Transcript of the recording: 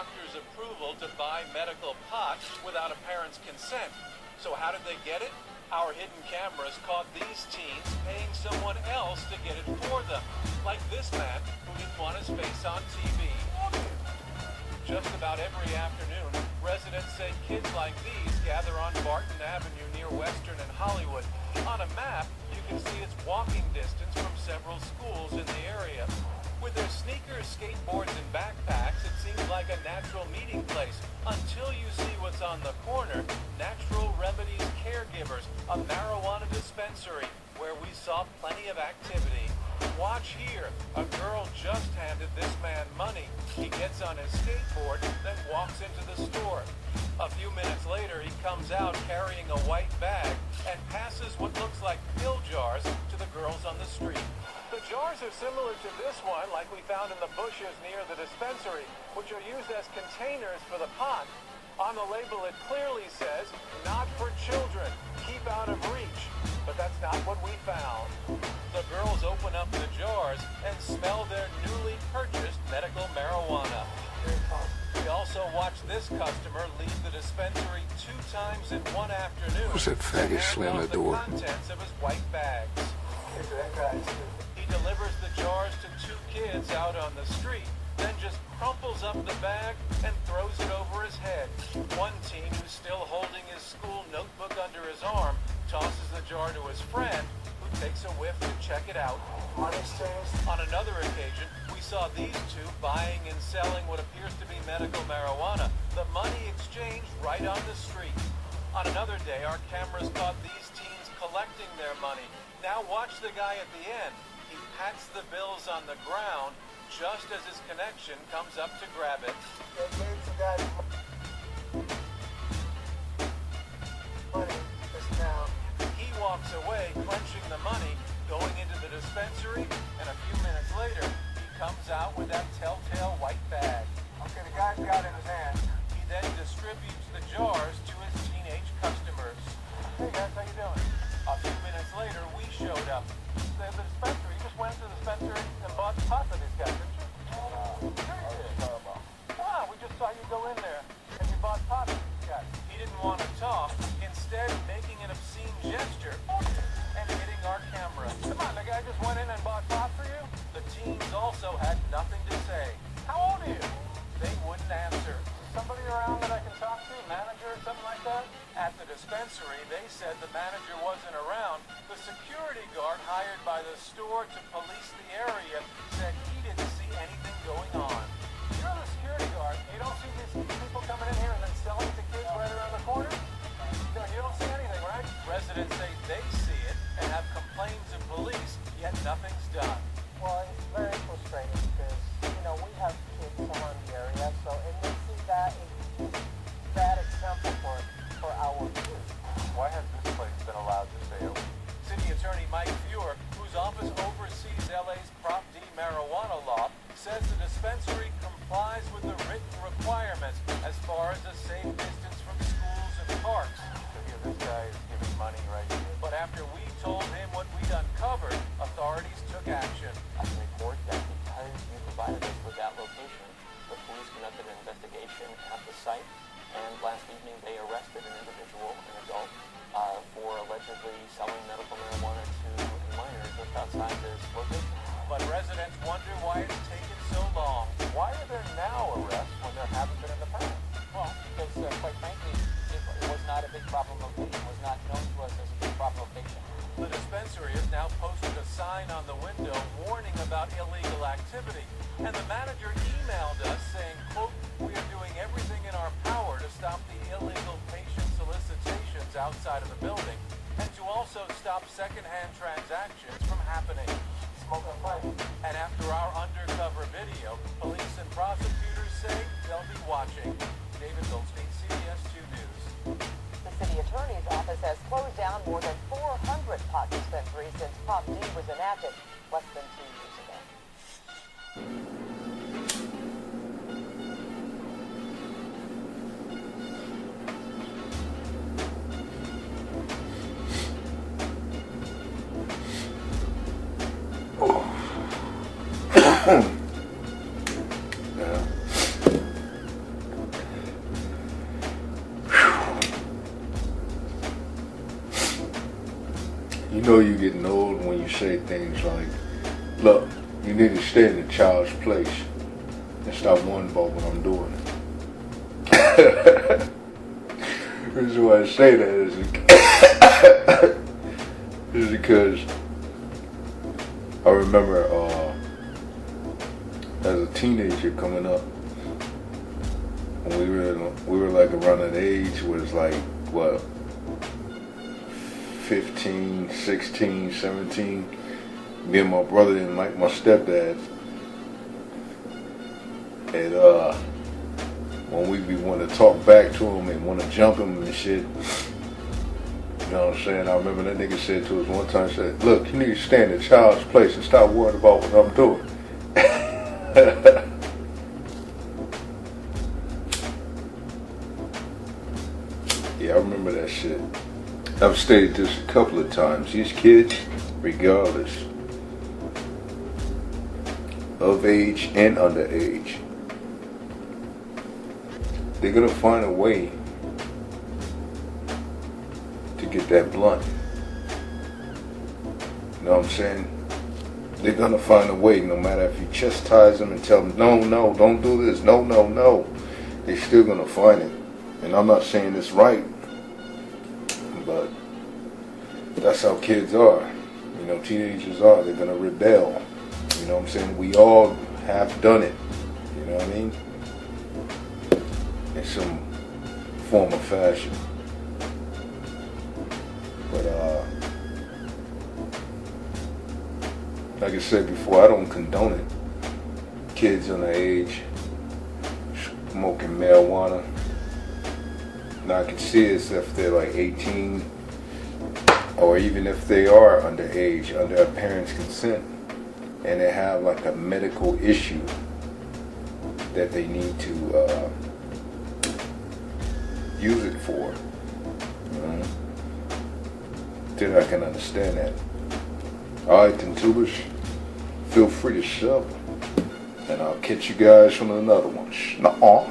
doctor's approval to buy medical pot without a parent's consent. So how did they get it? Our hidden cameras caught these teens paying someone else to get it for them. Like this man who didn't want his face on TV. Just about every afternoon, residents say kids like these gather on Barton Avenue near Western and Hollywood. On a map, you can see its walking distance from several schools in the area. With their sneakers, skateboards, and backpacks, it seems like a natural meeting place until you see what's on the corner, Natural Remedies Caregivers, a marijuana dispensary where we saw plenty of activity. Watch here. A girl just handed this man money. He gets on his skateboard, then walks into the store. A few minutes later, he comes out carrying a white bag and passes what looks like pill jars to the girls on the street. The jars are similar to this one, like we found in the bushes near the dispensary, which are used as containers for the pot. On the label, it clearly says, "Not for children. Keep out of reach." But that's not what we found. The girls open up the jars and smell their newly purchased medical marijuana. We also watched this customer leave the dispensary 2 times in one afternoon Was it fatty to hand slam off the the door? contents of his white bags. He delivers the jars to 2 kids out on the street, then just crumples up the bag and throws it over his head. One teen, who's still holding his school notebook under his arm, tosses the jar to his friend, who takes a whiff to check it out. On another occasion, we saw these 2 buying and selling what appears to be medical marijuana. The money exchanged right on the street. On another day, our cameras caught these teens collecting their money. Now watch the guy at the end. He pats the bills on the ground just as his connection comes up to grab it. He walks away, clenching the money, going into the dispensary, and a few minutes later, he comes out with that telltale white bag. Okay, the guy's got it in his hand. He then distributes the jars to his teenage customers. Hey guys, how you doing? A few minutes later, we showed up. The dispensary, you just went to the dispensary and bought pot for these guys, didn't you? Sure you did. Ah, we just saw you go in there and you bought pot for these guys. He didn't want to talk, instead making an obscene gesture and hitting our camera. Come on, the guy just went in and bought pot for you? The teens also had nothing to say. How old are you? They wouldn't answer. Is somebody around that I can talk to? Manager or something like that? At the dispensary, they said the manager wasn't around. The security guard hired by the store to police the area said he didn't see anything going on. You're the security guard. You don't see these people coming in here and then selling to kids right around the corner? No, you don't see anything, right? Residents say they see it and have complained to police, yet nothing's done. Well, it's very frustrating because, we have kids around the area, so and they see that bad example for our kids. Why has this place been allowed to stay open? City Attorney Mike Fuhr, whose office oversees LA's Prop D marijuana law, says the dispensary complies with the written requirements as far as a safe distance from schools and parks. So here this guy is giving money right here. But after we told him what we'd uncovered, authorities took action. I can report that because you provided us with that location, the police conducted an investigation at the site, and last evening they arrested an individual, an adult, for allegedly selling medical marijuana to minors just outside this location. But residents wonder why it's taken so long. Why are there now arrests when there haven't been in the past? Well, because quite frankly, it was not a big problem location. It was not known to us as a big problem location. The dispensary has now posted a sign on the window warning about illegal activity. And the manager emailed us saying, quote, "We are doing everything in our power to stop the illegal patient solicitations outside of the building and to also stop secondhand transactions from happening." And after our undercover video, police and prosecutors say they'll be watching. David Goldstein, CBS 2 News. The city attorney's office has closed down more than 400 pot dispensaries since Prop D was enacted less than 2 years ago. know you're getting old when you say things like, look, you need to stay in the child's place and stop worrying about what I'm doing. The reason why I say that is because I remember as a teenager coming up, when we were like around an age where it's like, what, 15, 16, 17. Me and my brother didn't like my stepdad. And when we be want to talk back to him and want to jump him and shit, you know what I'm saying? I remember that nigga said to us one time, said, look, you need to stay in the child's place and stop worrying about what I'm doing. Yeah, I remember that shit. I've stated this a couple of times. These kids, regardless of age and underage, they're gonna find a way to get that blunt. You know what I'm saying? They're gonna find a way, no matter if you chastise them and tell them, no, don't do this, no. They're still gonna find it. And I'm not saying it's right, but that's how kids are. You know, teenagers are. They're gonna rebel. You know what I'm saying? We all have done it. You know what I mean? In some form or fashion. But like I said before, I don't condone it. Kids underage smoking marijuana. Now I can see it if they're like 18, or even if they are underage, under a parent's consent, and they have like a medical issue that they need to use it for. You know? Then I can understand that. Alright then, tubers, feel free to sub, and I'll catch you guys on another one. Nah-ahh.